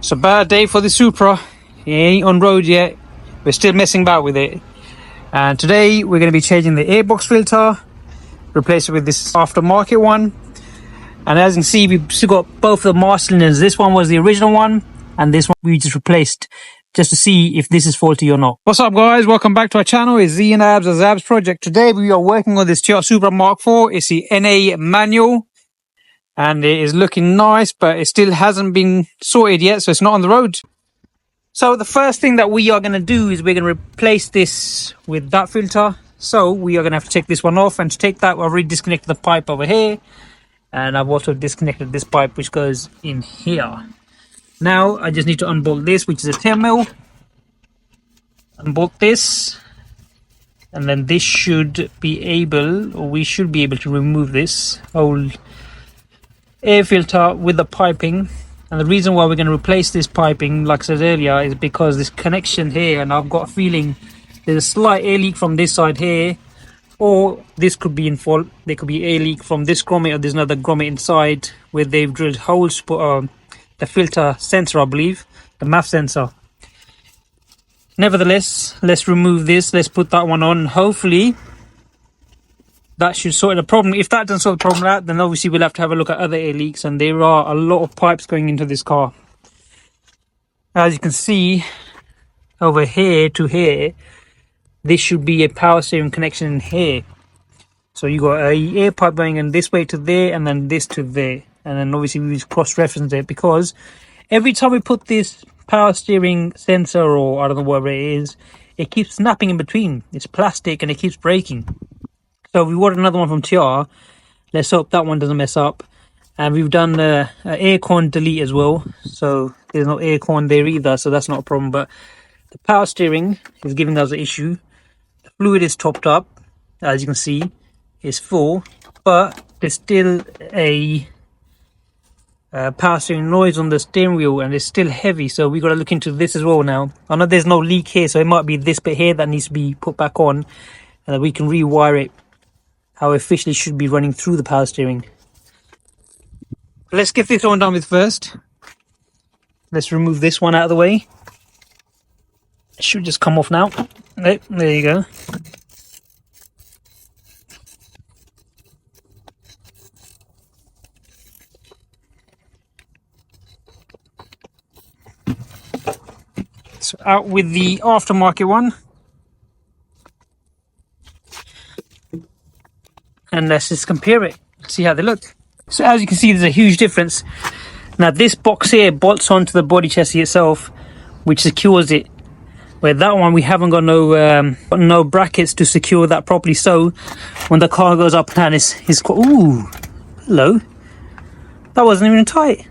It's a bad day for the Supra. It ain't on road yet. We're still messing about with it. And today we're going to be changing the airbox filter, replace it with this aftermarket one. And as you can see, we've still got both the master cylinders. This one was the original one, and this one we just replaced, just to see if this is faulty or not. What's up, guys? Welcome back to our channel. It's Z and Abs, a Zabs project. Today we are working on this Toyota Supra MK4. It's the NA manual, and it is looking nice, but it still hasn't been sorted yet, so it's not on the road. So the first thing that we are going to do is we're going to replace this with that filter. So we are going to have to take this one off, and to take that, I've already disconnected the pipe over here, and I've also disconnected this pipe which goes in here. Now I just need to unbolt this, which is a 10mm. Unbolt this, and then this should be able, or we should be able to remove this old air filter with the piping. And the reason why we're going to replace this piping, like I said earlier, is because this connection here, and I've got a feeling there's a slight air leak from this side here, or this could be in fault. There could be air leak from this grommet, or there's another grommet inside where they've drilled holes to put the filter sensor, I believe, the MAF sensor. Nevertheless, let's remove this. Let's put that one on. Hopefully that should sort the problem. If that doesn't sort the problem out, then obviously we'll have to have a look at other air leaks, and there are a lot of pipes going into this car. As you can see, over here to here, this should be a power steering connection in here. So you got a air pipe going in this way to there, and then this to there, and then obviously we cross-reference it, because every time we put this power steering sensor, or I don't know whatever it is, it keeps snapping in between. It's plastic and it keeps breaking. So we ordered another one from TR. Let's hope that one doesn't mess up. And we've done air con delete as well, so there's no air con there either, so that's not a problem. But the power steering is giving us an issue. The fluid is topped up, as you can see, it's full, but there's still a power steering noise on the steering wheel, and it's still heavy, so we got to look into this as well now. I know there's no leak here, so it might be this bit here that needs to be put back on, and then we can rewire it how officially should be running through the power steering. Let's get this one done with first. Let's remove this one out of the way. It should just come off now. There you go. So out with the aftermarket one. And let's just compare it, see how they look. So as you can see, there's a huge difference. Now this box here bolts onto the body chassis itself, which secures it, where that one we haven't got no brackets to secure that properly. So when the car goes up and down, it's quite, ooh, hello, that wasn't even tight.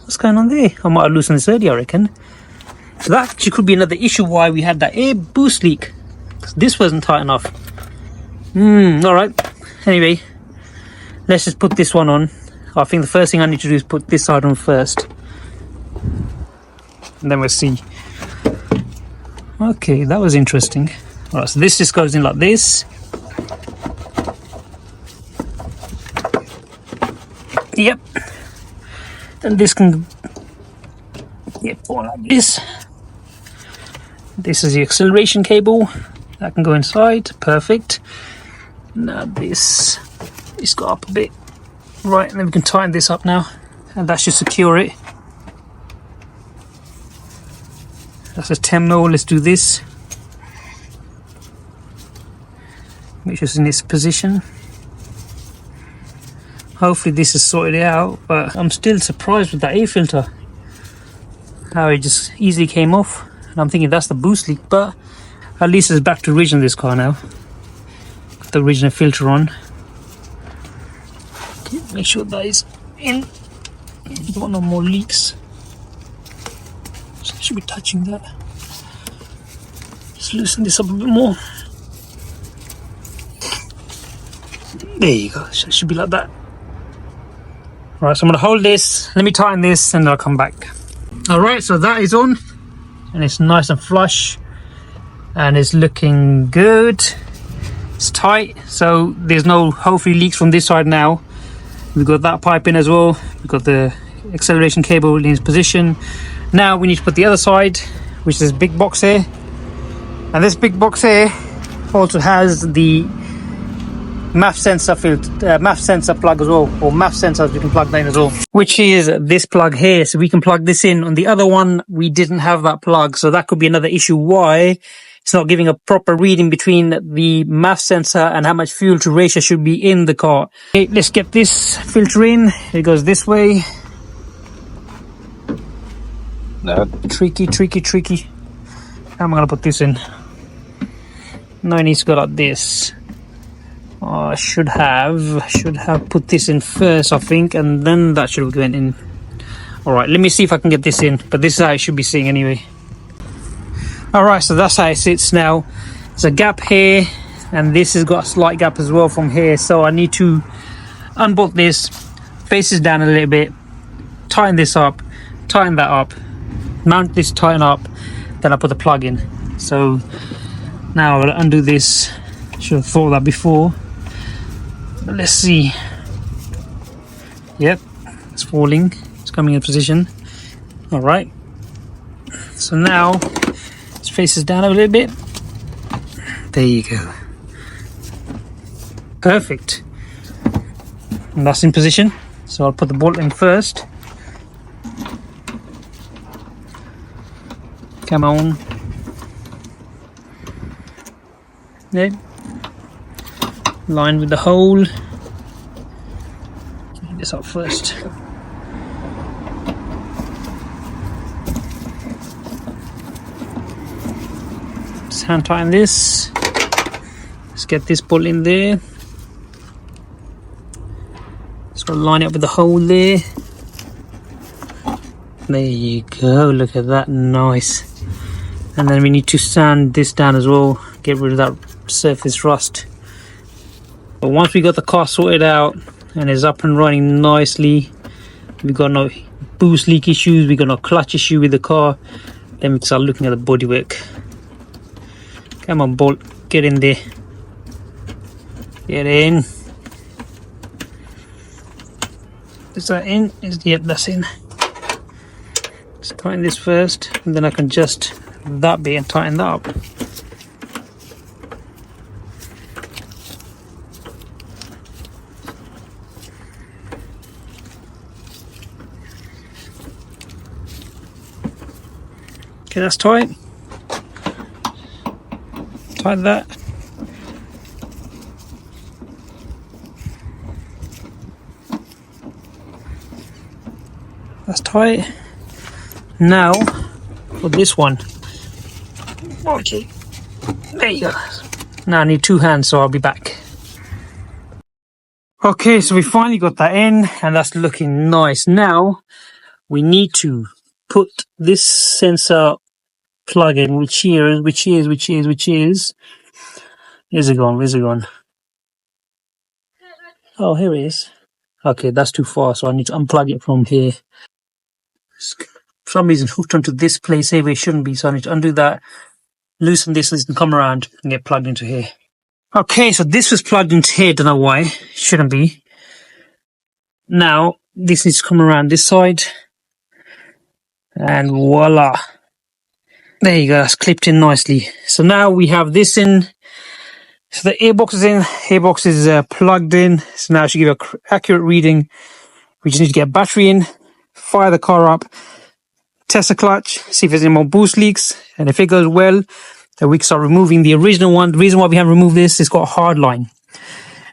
What's going on there? I might have loosened this earlier, I reckon. So that actually could be another issue why we had that air boost leak, because this wasn't tight enough. All right. Anyway, let's just put this one on. I think the first thing I need to do is put this side on first, and then we'll see. Okay, that was interesting. All right, so this just goes in like this. Yep. And this can get put like this. This is the acceleration cable that can go inside. Perfect. Now this got up a bit, right, and then we can tighten this up now, and that should secure it. That's a 10mm. Let's do this. Make sure it's in its position. Hopefully this has sorted it out, but I'm still surprised with that air filter, how it just easily came off. And I'm thinking that's the boost leak, but at least it's back to original this car now. Got the original filter on. Okay, make sure that is in. Don't want no more leaks. So I should be touching that. Just loosen this up a bit more. There you go. So it should be like that. Alright, so I'm going to hold this. Let me tighten this and I'll come back. Alright, so that is on. And it's nice and flush. And it's looking good. It's tight, so there's no hopefully leaks from this side now. We've got that pipe in as well. We've got the acceleration cable in its position. Now we need to put the other side, which is this big box here, and this big box here also has the MAF sensor MAF sensor plug as well, or MAF sensors we can plug that in as well, which is this plug here. So we can plug this in. On the other one we didn't have that plug, so that could be another issue why it's not giving a proper reading between the MAF sensor and how much fuel to ratio should be in the car. Okay, let's get this filter in. It goes this way. Tricky. How am I gonna put this in? No, it needs to go like this. Oh, I should have put this in first, I think, and then that should have went in. All right, let me see if I can get this in, but this is how it should be sitting anyway. All right, so that's how it sits now. There's a gap here, and this has got a slight gap as well from here, so I need to unbolt this, face this down a little bit, tighten this up, tighten that up, mount this, tighten up, then I put the plug in. So now I'll undo this. Should have thought of that before, but let's see. Yep, it's falling, it's coming in position. All right, so now let's face this down a little bit. There you go, perfect, and that's in position. So I'll put the bolt in first. Come on. There. Line with the hole. Get this up first. Just hand tighten this. Let's get this bolt in there. Just got to line it up with the hole there. There you go, look at that, nice. And then we need to sand this down as well, get rid of that surface rust. But once we got the car sorted out and it's up and running nicely, we got no boost leak issues, we got no clutch issue with the car, then we can start looking at the bodywork. Come on, bolt, get in there. Get in. Is that in? Yep, that's in. Let's tighten this first, and then I can adjust that bit and tighten that up. Okay, that's tight. Tighten that. That's tight. Now for this one. Okay, there you go. Now I need two hands, so I'll be back. Okay, so we finally got that in, and that's looking nice. Now we need to put this sensor plug in, which is. Where's it gone? Oh, here it is. Okay, that's too far, so I need to unplug it from here. For some reason hooked onto this place here where it shouldn't be, so I need to undo that, loosen this, and come around and get plugged into here. Okay, so this was plugged into here, don't know why, shouldn't be. Now this needs to come around this side, and voila, there you go, that's clipped in nicely. So now we have this in, so the airbox is in, airbox is plugged in, so now I should give an accurate reading. We just need to get a battery in, fire the car up, test the clutch, see if there's any more boost leaks, and if it goes well, then we can start removing the original one. The reason why we haven't removed this, it's got a hard line,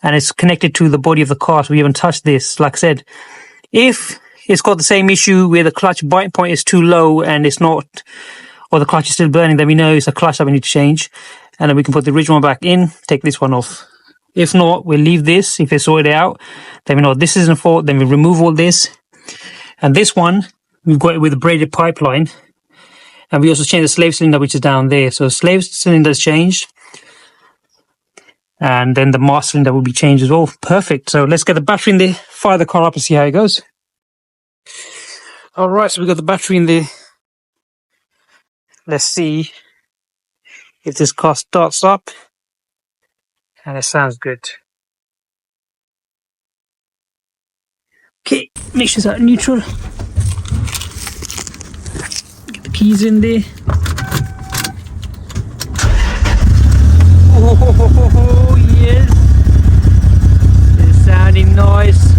and it's connected to the body of the car, so we haven't touched this. Like I said, if it's got the same issue where the clutch bite point is too low and it's not, or the clutch is still burning, then we know it's a clutch that we need to change, and then we can put the original one back in, take this one off. If not, we'll leave this. If it's sorted out, then we know this isn't a fault, then we remove all this. And this one, we've got it with a braided pipeline. And we also changed the slave cylinder, which is down there. So the slave cylinder is changed. And then the master cylinder will be changed as well. Perfect. So let's get the battery in there, fire the car up and see how it goes. All right, so we've got the battery in there. Let's see if this car starts up. And it sounds good. Okay, make sure it's at neutral. keys in there. Oh yes, it's sounding nice.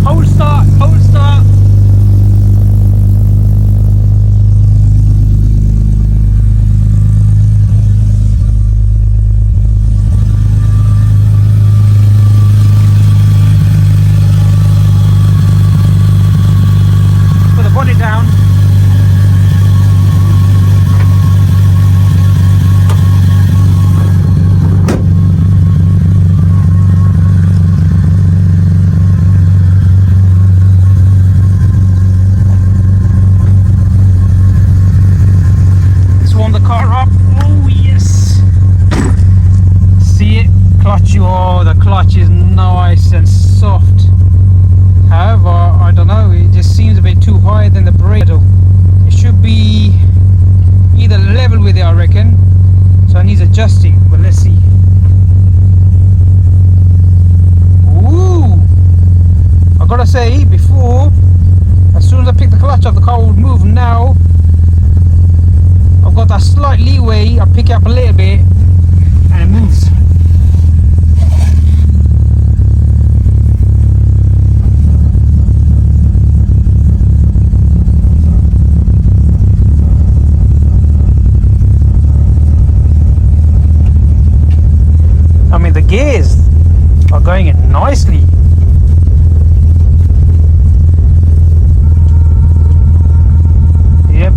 Hold start, hold start. Put the bonnet down. Warm the car up. Oh yes, see it, clutch. Oh, the clutch is nice and soft. However, I don't know, it just seems a bit too high than the brake. It should be either level with it, I reckon, so it needs adjusting, but let's see. Ooh, I gotta say, before, as soon as I pick the clutch up, the car would move. Now I've got that slight leeway, I pick it up a little bit and it moves. I mean, the gears are going in nicely. Yep.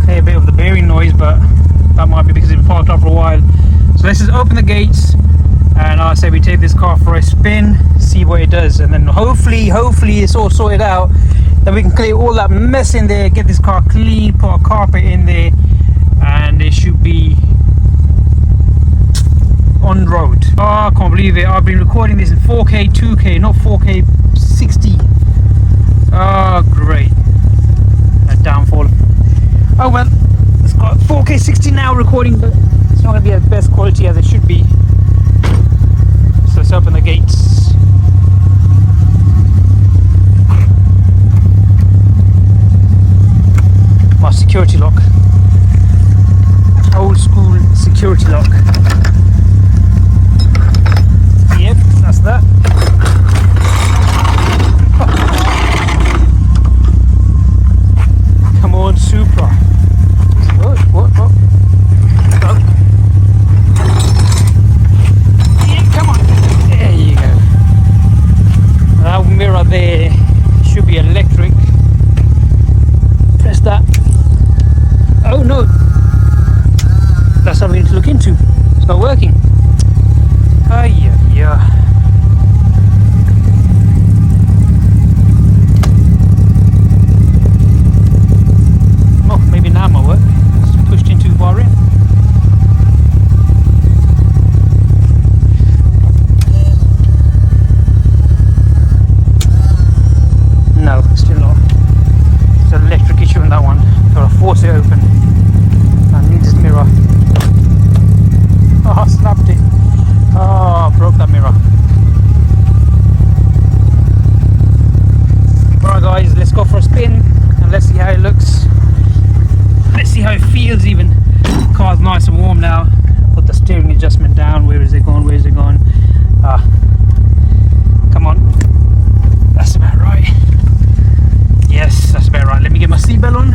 A bit of the bearing noise, but that might be because it's been parked up for a while. So let's just open the gates and I say we take this car for a spin, see what it does, and then hopefully it's all sorted out, then we can clear all that mess in there, get this car clean, put a carpet in there, and it should be on road. Oh, I can't believe it, I've been recording this in 4K 2K, not 4K 60. Oh great, that downfall. Oh well, it's got 4K 60 now recording, but it's not going to be as best quality as it should be. So let's open the gates. My security lock. Old school security lock. Yep, that's that. Come on, Supra. What? Oh. Yeah, come on. There you go. That mirror there should be electric. Press that. Oh no. That's something to look into. It's not working. Yeah. Oh, maybe now it might work. It's pushed in too far in. No, still not. It's an electric issue on that one. Gotta force it open. I need this mirror. Oh, I snapped it. Oh, I broke that mirror. Alright guys, let's go for a spin and let's see how it looks. Let's see how it feels even. The car's nice and warm now. Put the steering adjustment down. Where is it going? Where is it going? Come on. That's about right. Yes, that's about right. Let me get my seatbelt on.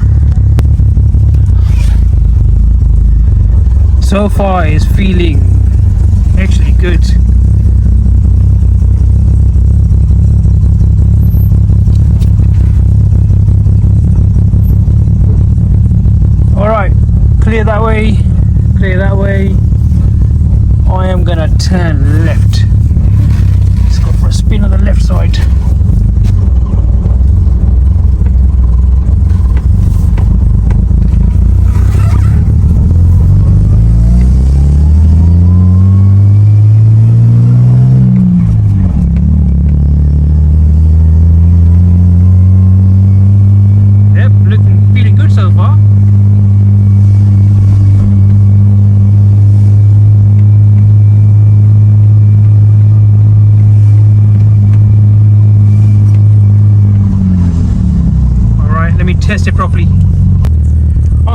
So far it's feeling actually good. Alright, clear that way, clear that way. I am gonna turn left. Let's go for a spin on the left side.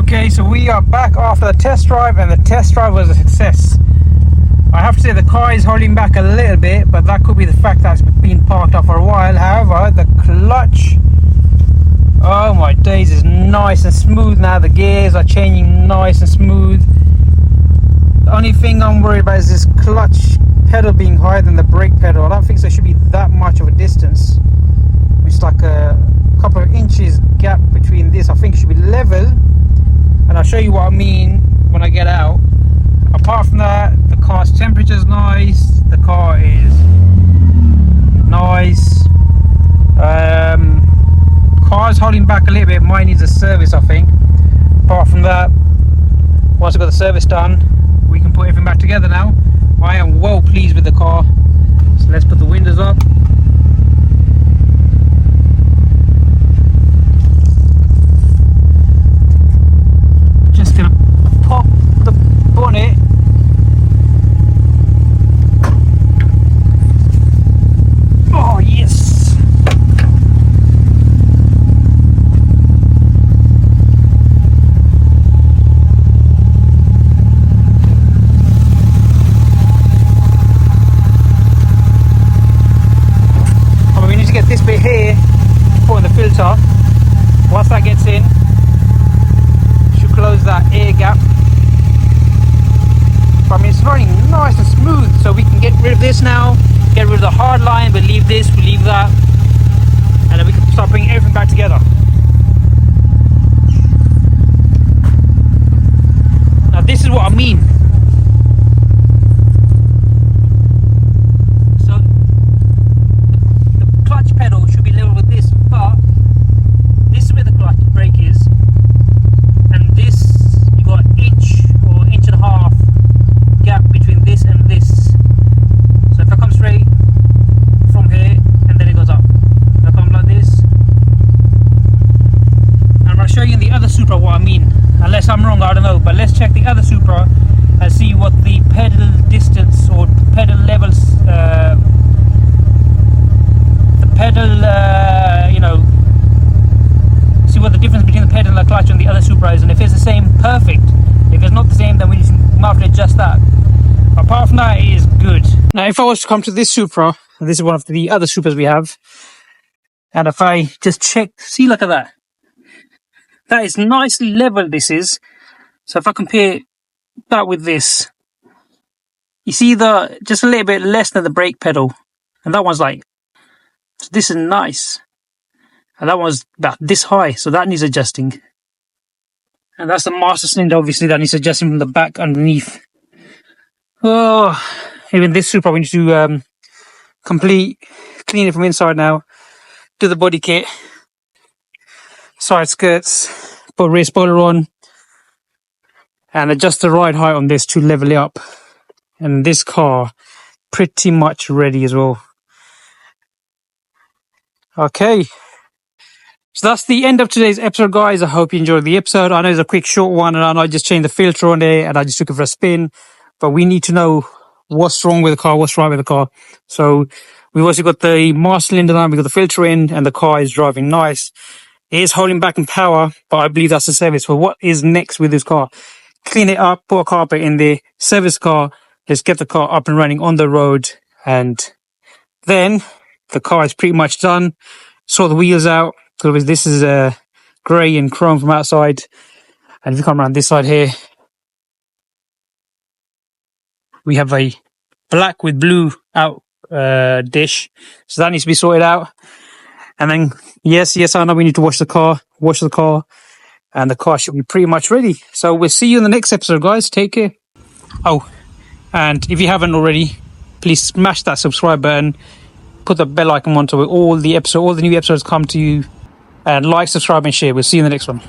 Okay, so we are back after the test drive, and the test drive was a success. I have to say the car is holding back a little bit, but that could be the fact that it's been parked up for a while. However, the clutch, oh my days, is nice and smooth now. The gears are changing nice and smooth. The only thing I'm worried about is this clutch pedal being higher than the brake pedal. I don't think there should be that much of a distance. It's like a couple of inches gap between this. I think it should be level, and I'll show you what I mean when I get out. Apart from that, the car's temperature is nice. The car is nice. Car's holding back a little bit. Mine needs a service, I think. Apart from that, once I've got the service done, we can put everything back together now. I am well pleased with the car. So let's put the windows up. Just gonna pop the bonnet. Oh yes. Get this bit here, put in the filter. Once that gets in, should close that air gap. But I mean, it's running nice and smooth, so we can get rid of this now, get rid of the hard line, but leave this, we leave that, and then we can start bringing everything back together. Now this is what I mean. Pedal should be level with this, but this is where the clutch brake is, and this, you got an inch or inch and a half gap between this and this. So if I come straight from here and then it goes up, if I come like this, and I'm going to show you in the other Supra what I mean, unless I'm wrong, I don't know, but let's check the other Supra and see what the pedal distance or pedal levels pedal, you know, see what the difference between the pedal and the clutch on the other Supra is, and if it's the same, perfect. If it's not the same, then we just might have to adjust that. Apart from that, it is good. Now if I was to come to this Supra, and this is one of the other Supras we have, and if I just check, see, look at that, that is nicely level, this is. So if I compare that with this, you see the just a little bit less than the brake pedal, and that one's like, so this is nice, and that one's about this high, so that needs adjusting. And that's the master cylinder, obviously, that needs adjusting from the back underneath. Oh, even this Supra we need to clean it from inside now, do the body kit, side skirts, put rear spoiler on, and adjust the ride height on this to level it up. And this car pretty much ready as well. Okay, so that's the end of today's episode, guys. I hope you enjoyed the episode. I know it's a quick short one, and I know I just changed the filter on there and I just took it for a spin, but we need to know what's wrong with the car, what's right with the car. So we've also got the master cylinder now, we've got the filter in, and the car is driving nice. It is holding back in power, but I believe that's the service. So what is next with this car? Clean it up, put a carpet in there, service car, let's get the car up and running on the road, and then the car is pretty much done. Sort the wheels out, because this is grey and chrome from outside, and if you come around this side here, we have a black with blue out dish, so that needs to be sorted out. And then yes, I know we need to wash the car, and the car should be pretty much ready. So we'll see you in the next episode, guys. Take care. Oh, and if you haven't already, please smash that subscribe button, put the bell icon on so all the new episodes come to you, and like, subscribe and share. We'll see you in the next one.